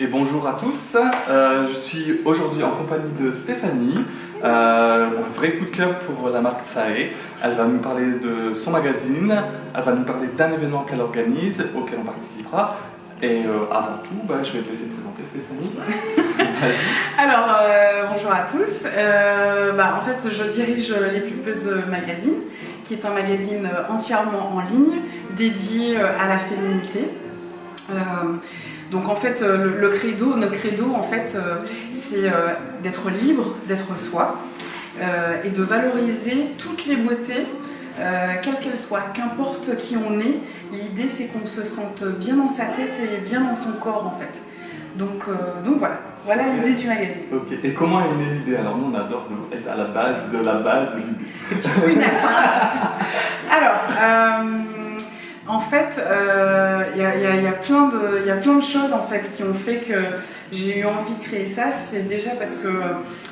Et bonjour à tous, je suis aujourd'hui en compagnie de Stéphanie, un vrai coup de cœur pour la marque Tsae. Elle va nous parler de son magazine, elle va nous parler d'un événement qu'elle organise, auquel on participera. Et avant tout, je vais te laisser te présenter, Stéphanie. Alors, bonjour à tous. En fait, je dirige Les Pulpeuses Magazine, qui est un magazine entièrement en ligne, dédié à la féminité. Donc en fait, notre credo, en fait, c'est d'être libre, d'être soi, et de valoriser toutes les beautés, quelles qu'elles soient, qu'importe qui on est. L'idée, c'est qu'on se sente bien dans sa tête et bien dans son corps, en fait. Donc voilà l'idée du magazine. Ok, et comment est née l'idée? Alors nous, on adore être à la base de l'idée. Oui, alors, en fait, il y a plein de choses en fait, qui ont fait que j'ai eu envie de créer ça. C'est déjà parce que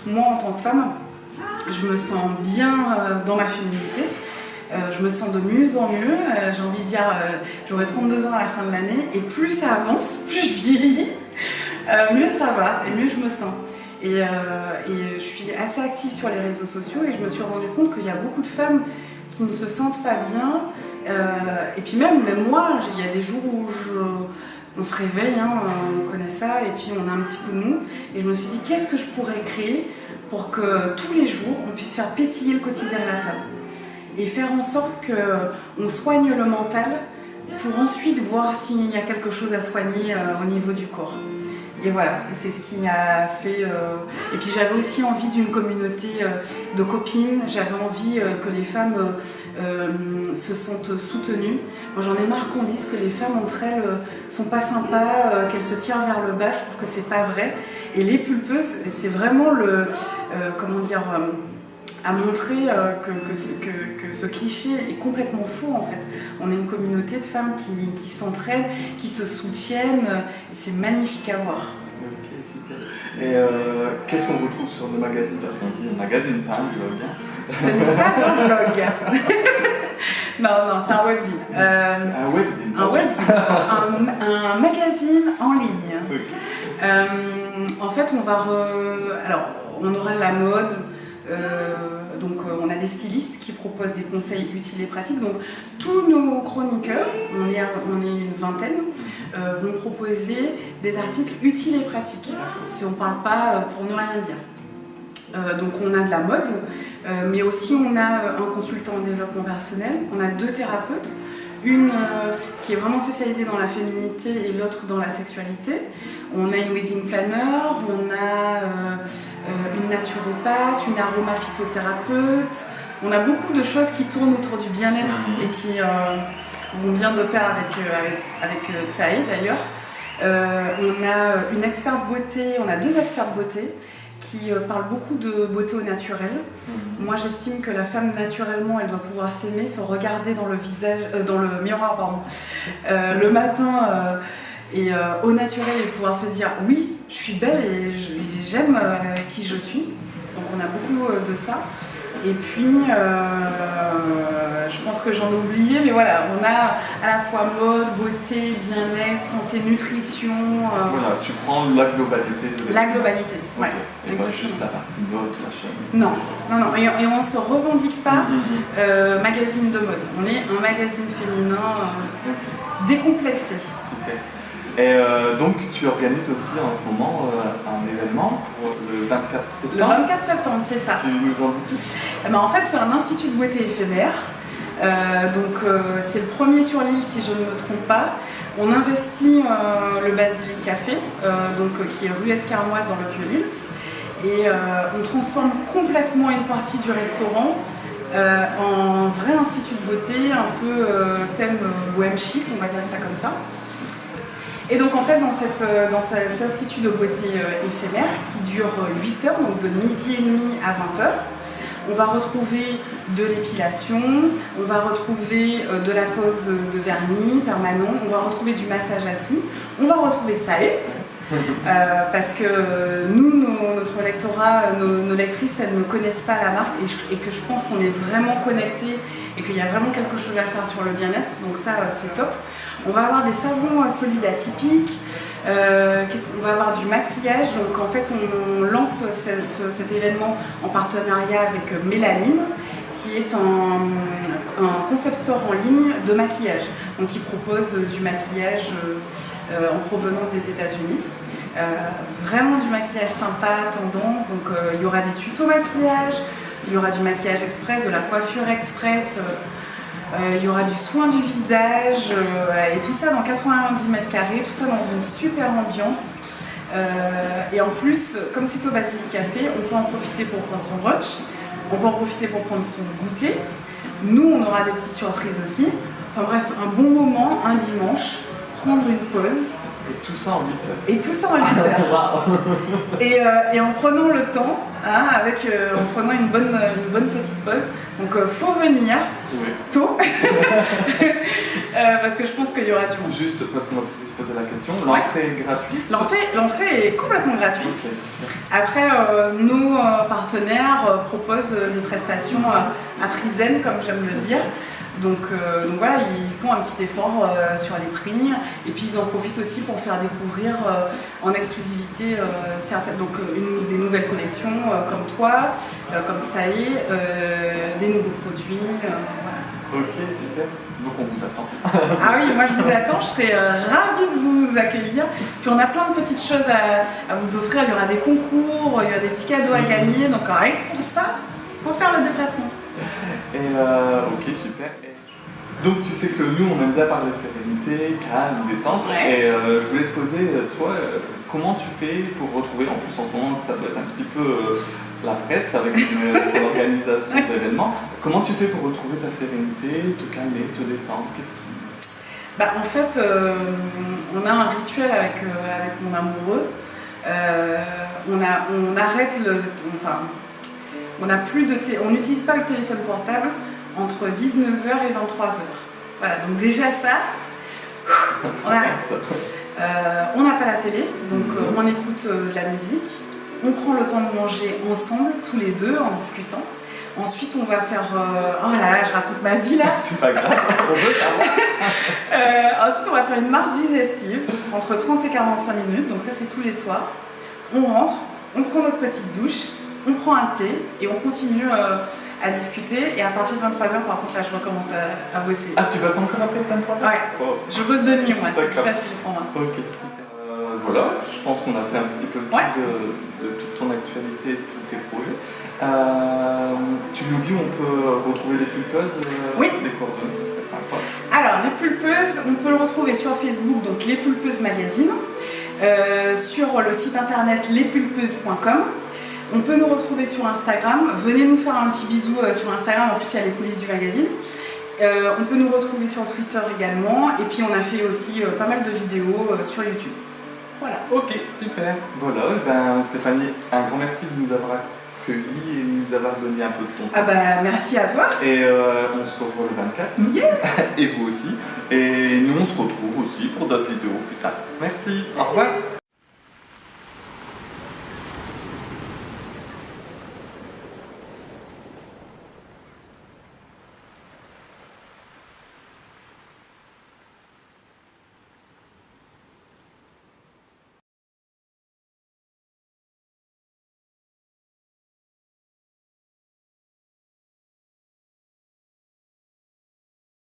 moi, en tant que femme, je me sens bien dans ma féminité. Je me sens de mieux en mieux. J'ai envie de dire, j'aurai 32 ans à la fin de l'année. Et plus ça avance, plus je vieillis, mieux ça va et mieux je me sens. Et je suis assez active sur les réseaux sociaux et je me suis rendu compte qu'il y a beaucoup de femmes qui ne se sentent pas bien. Et puis même moi, il y a des jours où on se réveille, on connaît ça, et puis on a un petit coup de mou. Et je me suis dit, qu'est-ce que je pourrais créer pour que tous les jours, on puisse faire pétiller le quotidien de la femme et faire en sorte qu'on soigne le mental pour ensuite voir s'il y a quelque chose à soigner au niveau du corps. Et voilà, c'est ce qui m'a fait... Et puis j'avais aussi envie d'une communauté de copines, j'avais envie que les femmes se sentent soutenues. Moi j'en ai marre qu'on dise que les femmes entre elles sont pas sympas, qu'elles se tirent vers le bas, je trouve que c'est pas vrai. Et les pulpeuses, c'est vraiment à montrer que ce cliché est complètement faux en fait. On est une communauté de femmes qui s'entraident, qui se soutiennent, et c'est magnifique à voir. Ok, super. Et qu'est-ce qu'on retrouve sur le magazine? Parce qu'on dit un magazine, pas un blog. Ce n'est pas un blog. Non, c'est un webzine. Un webzine. Un webzine. un magazine en ligne. Okay. En fait, on aura la mode. On a des stylistes qui proposent des conseils utiles et pratiques. Donc tous nos chroniqueurs, on est une vingtaine, vont proposer des articles utiles et pratiques. Si on ne parle pas pour ne rien dire. Donc on a de la mode, mais aussi on a un consultant en développement personnel, on a 2 thérapeutes. Une qui est vraiment spécialisée dans la féminité et l'autre dans la sexualité. On a une wedding planner, on a une naturopathe, une aromaphytothérapeute. On a beaucoup de choses qui tournent autour du bien-être et qui vont bien de pair avec Tsae d'ailleurs. On a une experte beauté, on a 2 expertes beauté qui parle beaucoup de beauté au naturel. Moi, j'estime que la femme, naturellement, elle doit pouvoir s'aimer, se regarder dans le miroir, le matin, et au naturel, et pouvoir se dire oui, je suis belle et j'aime qui je suis. Donc, on a beaucoup de ça. Et puis, je pense que j'en ai oublié, mais voilà, on a à la fois mode, beauté, bien-être, santé, nutrition. Voilà, tu prends la globalité de la globalité, ouais. Et pas juste la partie mode, machin. Non, et on ne se revendique pas magazine de mode. On est un magazine féminin décomplexé. Super. Et donc tu organises aussi en ce moment un événement pour le 24 septembre. Le 24 septembre, c'est ça. Tu nous en dis plus? En fait, c'est un institut de beauté éphémère. C'est le premier sur l'île, si je ne me trompe pas. On investit le Basilic Café, qui est rue Escarmoise dans le Vieux-Lille. Et on transforme complètement une partie du restaurant en vrai institut de beauté, un peu thème bohème chic, on va dire ça comme ça. Et donc en fait dans cet institut de beauté éphémère qui dure 8 heures, donc de midi et demi à 20 heures, on va retrouver de l'épilation, on va retrouver de la pose de vernis permanent, on va retrouver du massage assis, on va retrouver de Tsae. Parce que notre lectorat, nos lectrices, elles ne connaissent pas la marque et que je pense qu'on est vraiment connectés et qu'il y a vraiment quelque chose à faire sur le bien-être, donc ça c'est top. On va avoir des savons solides atypiques. Qu'est-ce qu'on va avoir? Du maquillage. Donc en fait, on lance cet événement en partenariat avec Mélanine, qui est un concept store en ligne de maquillage. Donc qui propose du maquillage en provenance des États-Unis. Vraiment du maquillage sympa, tendance. Donc il y aura des tutos maquillage, il y aura du maquillage express, de la coiffure express. Il y aura du soin du visage et tout ça dans 90 mètres carrés, tout ça dans une super ambiance. Et en plus, comme c'est au Basilic Café, on peut en profiter pour prendre son brunch, on peut en profiter pour prendre son goûter. Nous, on aura des petites surprises aussi. Enfin bref, un bon moment, un dimanche, prendre une pause. Et tout ça en 8 heures. Et tout ça en 8 heures. Et en prenant le temps, hein, en prenant une bonne petite pause. Donc faut venir tôt, parce que je pense qu'il y aura du monde. Juste parce qu'on va se poser la question, l'entrée est gratuite? L'entrée est complètement gratuite. Après, nos partenaires proposent des prestations à prix zen, comme j'aime le dire. Donc voilà, ils font un petit effort sur les prix et puis ils en profitent aussi pour faire découvrir en exclusivité des nouvelles collections comme toi, comme Tsaé, des nouveaux produits. Voilà. Ok, super. Donc on vous attend. Ah oui, moi je vous attends, je serai ravie de vous accueillir. Puis on a plein de petites choses à vous offrir, il y aura des concours, il y aura des petits cadeaux à gagner, donc rien que pour ça, il faut faire le déplacement. Et ok, super. Donc tu sais que nous on aime bien parler sérénité, calme, détente. Et je voulais te poser, toi, comment tu fais pour retrouver, en plus en ce moment ça doit être un petit peu la presse avec l'organisation d'événements, comment tu fais pour retrouver ta sérénité, te calmer, te détendre? En fait, on a un rituel avec mon amoureux. On n'utilise pas le téléphone portable entre 19h et 23h. Voilà, donc déjà ça, on arrête. On n'a pas la télé, donc on écoute de la musique. On prend le temps de manger ensemble, tous les deux, en discutant. Ensuite, on va faire... oh là là, je raconte ma vie là. C'est pas grave, on veut savoir. Ensuite, on va faire une marche digestive, entre 30 et 45 minutes. Donc ça, c'est tous les soirs. On rentre, on prend notre petite douche, on prend un thé et on continue à discuter. Et à partir de 23h, par contre, là, je recommence à bosser. Ah, tu bosses encore après 23h? Ouais, je bosse de nuit, moi, c'est plus D'accord. facile pour moi. Ok, super. Voilà, je pense qu'on a fait un petit peu le tour de toute ton actualité et de tous tes projets. Tu nous dis où on peut retrouver les pulpeuses, les coordonnées, ce serait sympa. Alors, les pulpeuses, on peut le retrouver sur Facebook, donc Les Pulpeuses Magazine, sur le site internet lespulpeuses.com. On peut nous retrouver sur Instagram. Venez nous faire un petit bisou sur Instagram, en plus il y a les coulisses du magazine. On peut nous retrouver sur Twitter également, et puis on a fait aussi pas mal de vidéos sur YouTube. Voilà. Ok, super. Voilà, Stéphanie, un grand merci de nous avoir accueillis et de nous avoir donné un peu de ton temps. Ah bah merci à toi. Et on se revoit le 24. Yeah. Et vous aussi. Et nous on se retrouve aussi pour d'autres vidéos plus tard. Merci. Au revoir.